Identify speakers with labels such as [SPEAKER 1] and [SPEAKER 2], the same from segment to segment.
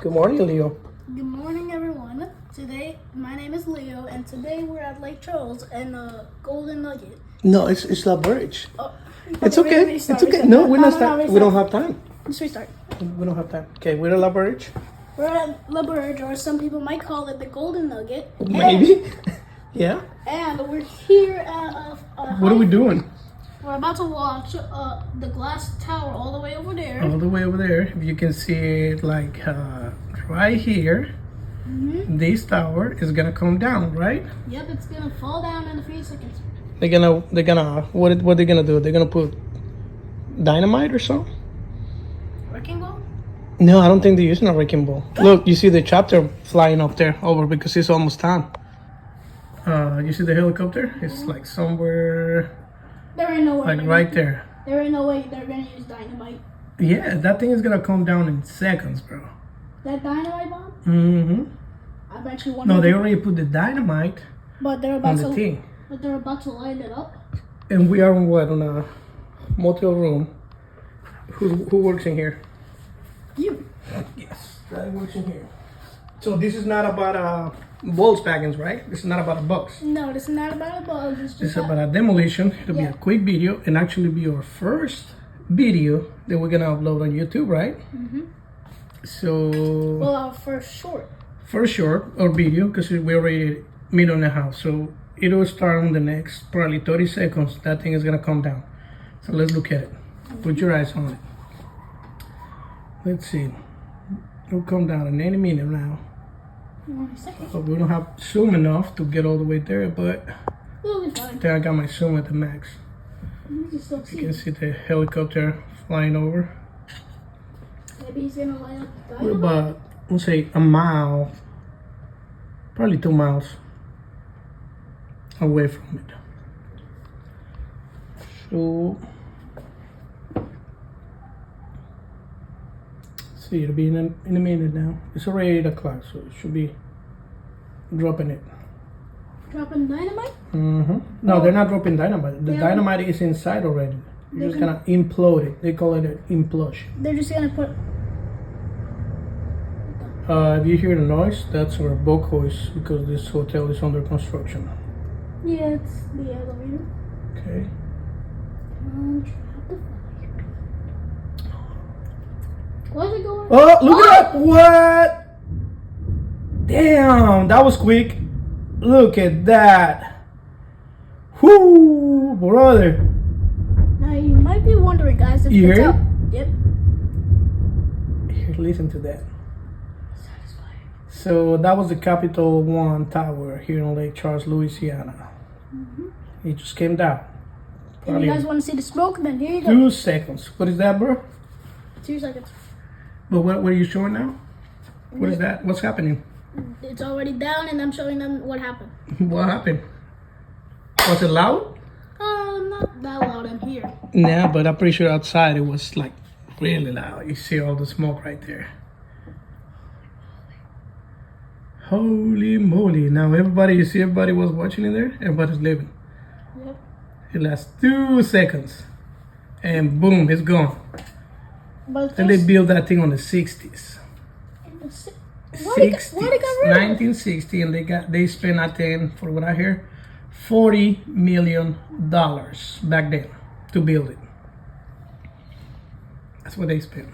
[SPEAKER 1] Good morning, Leo.
[SPEAKER 2] Good morning, everyone. Today, my name is Leo, and today we're at Lake Charles and Golden Nugget.
[SPEAKER 1] No, it's La Bridge.
[SPEAKER 2] Oh,
[SPEAKER 1] It's okay. It's okay. No, we're not starting. We don't have time.
[SPEAKER 2] Let's restart.
[SPEAKER 1] We don't have time. Okay, we're at La Bridge.
[SPEAKER 2] We're at La Bridge, or some people might call it the Golden Nugget.
[SPEAKER 1] Maybe. Yeah.
[SPEAKER 2] And we're here at
[SPEAKER 1] What are we doing?
[SPEAKER 2] We're about to watch the glass tower all the way over there.
[SPEAKER 1] All the way over there. If you can see it, like right here. This tower is gonna come down, right?
[SPEAKER 2] Yep, it's gonna fall down in a few seconds.
[SPEAKER 1] They're gonna what they're gonna do? They're gonna put dynamite or so?
[SPEAKER 2] Wrecking ball?
[SPEAKER 1] No, I don't think they're using a wrecking ball. Look, you see the chopper flying up there over because it's almost time. You see the helicopter? It's like somewhere
[SPEAKER 2] There ain't no way.
[SPEAKER 1] like right there.
[SPEAKER 2] There ain't no way they're gonna use dynamite.
[SPEAKER 1] Yeah, that thing is gonna come down in seconds, bro.
[SPEAKER 2] That dynamite bomb?
[SPEAKER 1] Mm-hmm.
[SPEAKER 2] I bet you one.
[SPEAKER 1] No, they already put the dynamite
[SPEAKER 2] But they're
[SPEAKER 1] on
[SPEAKER 2] about
[SPEAKER 1] the
[SPEAKER 2] to.
[SPEAKER 1] thing.
[SPEAKER 2] But they're about to light it up.
[SPEAKER 1] And we are on what? On a motel room. Who works in here?
[SPEAKER 2] You.
[SPEAKER 1] Yes, that works in here. So this is not about Volkswagens, right? This is not about a box.
[SPEAKER 2] No, this is not about a bug. It's
[SPEAKER 1] This
[SPEAKER 2] just
[SPEAKER 1] is about a demolition. It'll be a quick video and actually be our first video that we're gonna upload on YouTube, right? So
[SPEAKER 2] well, our first short.
[SPEAKER 1] first short or video because we already meet on the house. So it'll start on the next probably 30 seconds. That thing is gonna come down. So let's look at it. Put your eyes on it. Let's see. It'll come down in any minute now.
[SPEAKER 2] 1 second.
[SPEAKER 1] But we don't have zoom enough to get all the way there, but
[SPEAKER 2] It'll be fine.
[SPEAKER 1] then I got my zoom at the max.
[SPEAKER 2] You can still
[SPEAKER 1] You
[SPEAKER 2] see.
[SPEAKER 1] can see the helicopter flying over.
[SPEAKER 2] Maybe he's gonna light up the
[SPEAKER 1] We're
[SPEAKER 2] dynamite.
[SPEAKER 1] about, let's say, a mile, probably 2 miles away from it. So, see, it'll be in a minute now. It's already 8 o'clock, so it should be dropping it.
[SPEAKER 2] Dropping dynamite?
[SPEAKER 1] No, they're not dropping dynamite. The
[SPEAKER 2] Yeah.
[SPEAKER 1] dynamite is inside already. You're just gonna implode it. They call it an implosion.
[SPEAKER 2] They're just gonna put.
[SPEAKER 1] If you hear the noise, that's our boat hoist because this hotel is under construction.
[SPEAKER 2] Yeah, it's the elevator.
[SPEAKER 1] Okay.
[SPEAKER 2] Drop the Where's it going?
[SPEAKER 1] Oh, look at that! What? Damn, that was quick. Look at that. Whoo, brother.
[SPEAKER 2] Now you might be wondering, guys, if
[SPEAKER 1] You
[SPEAKER 2] the
[SPEAKER 1] hear it?
[SPEAKER 2] Yep.
[SPEAKER 1] Here, listen to that.
[SPEAKER 2] Satisfying.
[SPEAKER 1] So that was the Capital One Tower here in Lake Charles, Louisiana. It just came down.
[SPEAKER 2] If you guys want to see the smoke, then here you go.
[SPEAKER 1] 2 seconds. What is that, bro?
[SPEAKER 2] 2 seconds.
[SPEAKER 1] But what are you showing now? What is that? What's happening?
[SPEAKER 2] It's already down, and I'm showing them what happened.
[SPEAKER 1] What happened? Was it loud?
[SPEAKER 2] Not that loud in here.
[SPEAKER 1] Nah, but I'm pretty sure outside it was like really loud. You see all the smoke right there. Holy moly. Now everybody, you see everybody was watching in there? Everybody's living.
[SPEAKER 2] Yep.
[SPEAKER 1] It lasts 2 seconds. And boom, it's gone.
[SPEAKER 2] But
[SPEAKER 1] And they built that thing on the 60s.
[SPEAKER 2] Why they got rid of it?
[SPEAKER 1] 1960, and they spent, I think, for what I hear, $40 million back then to build it. That's what they spent.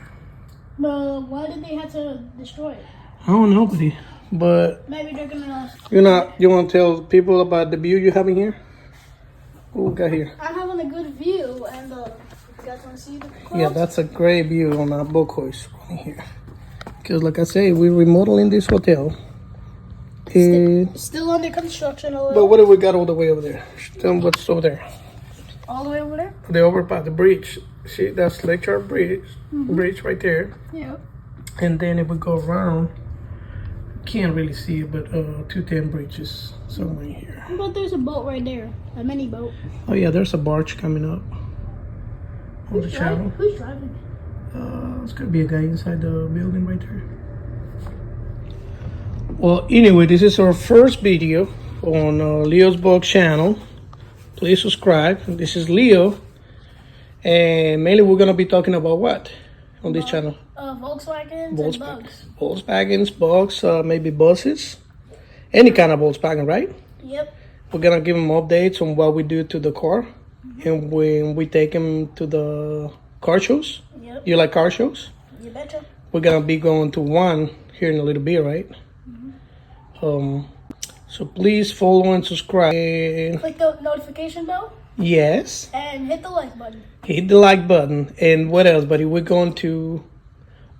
[SPEAKER 2] But why did they have to destroy it?
[SPEAKER 1] I don't know, buddy, but
[SPEAKER 2] Maybe they're gonna.
[SPEAKER 1] you want to tell people about the view you're having here? What we got here?
[SPEAKER 2] I'm having a good view, and you guys want to see the clouds?
[SPEAKER 1] Yeah, that's a great view on our boat hoist right here. Because, like I say, we're remodeling this hotel.
[SPEAKER 2] Still under construction a little.
[SPEAKER 1] But what do we got all the way over there? Tell them what's over there.
[SPEAKER 2] All the way over there?
[SPEAKER 1] The overpass, the bridge. See, that's Lake Charles Bridge. Bridge right there.
[SPEAKER 2] Yeah.
[SPEAKER 1] And then if we go around, can't really see it, but 210 Bridge is somewhere here.
[SPEAKER 2] But there's a boat right there. A mini boat.
[SPEAKER 1] Oh yeah, there's a barge coming up on the channel.
[SPEAKER 2] Who's driving?
[SPEAKER 1] It's gonna be a guy inside the building right there. Well, anyway, this is our first video on Leo's Blog channel. Please subscribe. This is Leo, and mainly we're gonna be talking about what on this channel?
[SPEAKER 2] Volkswagens and bugs.
[SPEAKER 1] Volkswagens, bugs, maybe buses, any kind of Volkswagen, right?
[SPEAKER 2] Yep.
[SPEAKER 1] We're gonna give them updates on what we do to the car, and when we take them to the car shows.
[SPEAKER 2] Yep.
[SPEAKER 1] You like car shows?
[SPEAKER 2] You betcha.
[SPEAKER 1] We're gonna be going to one here in a little bit, right? So please follow and subscribe. And
[SPEAKER 2] Click the notification bell
[SPEAKER 1] yes,
[SPEAKER 2] and hit the like button.
[SPEAKER 1] hit the like button. And what else, buddy? We're going to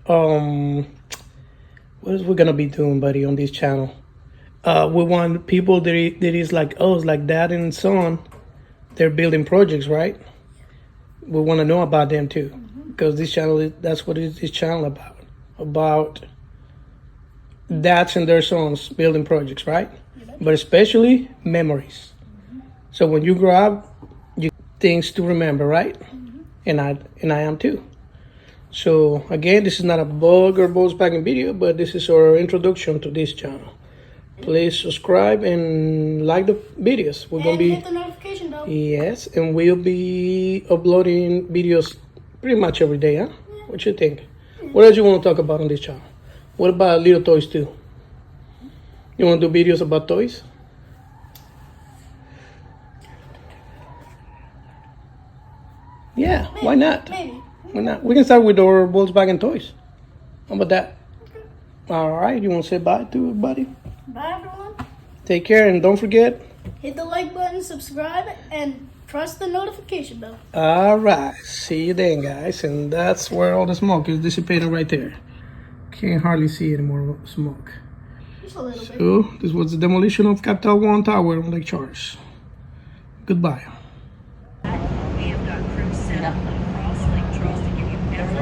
[SPEAKER 1] what is we gonna be doing, buddy, on this channel? We want people that is like us, like dad and son. They're building projects, right? We want to know about them too, because this channel that's what is this channel about dads and their sons building projects, right? But especially memories. So when you grow up, you things to remember, right? And I am too. So again, this is not a bug or Volkswagen video, but this is our introduction to this channel. Please subscribe and like the videos. We're gonna be
[SPEAKER 2] hit the notification bell.
[SPEAKER 1] yes, and we'll be uploading videos pretty much every day, huh? What you think? What else you want to talk about on this channel? What about little toys too? You want to do videos about toys? Yeah, why not?
[SPEAKER 2] Maybe.
[SPEAKER 1] Why not? We can start with our Volkswagen toys. How about that? All right, you want to say bye to everybody?
[SPEAKER 2] Bye, everyone.
[SPEAKER 1] Take care, and don't forget.
[SPEAKER 2] Hit the like button, subscribe, and press the notification bell.
[SPEAKER 1] All right, see you then, guys. And that's where all the smoke is dissipating right there. Can't hardly see any more smoke.
[SPEAKER 2] Just a little bit.
[SPEAKER 1] So, this was the demolition of Capital One Tower on Lake Charles. Goodbye.
[SPEAKER 3] We have got crews set up across Lake Charles to give you every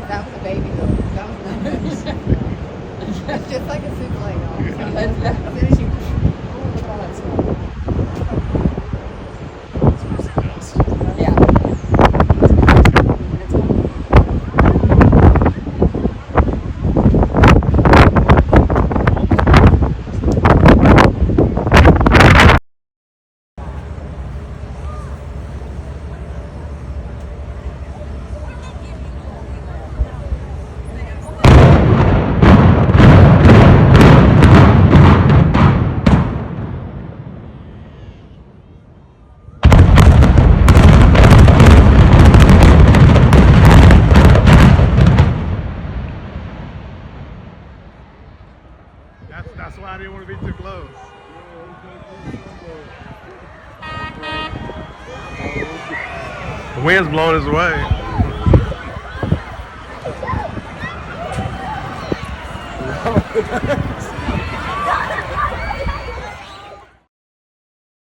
[SPEAKER 4] That was a baby though. That was It's just like a souffle. Finishing. Oh, look at all that smoke. Yeah.
[SPEAKER 5] That's why I didn't want to be too close. The wind's blowing his way.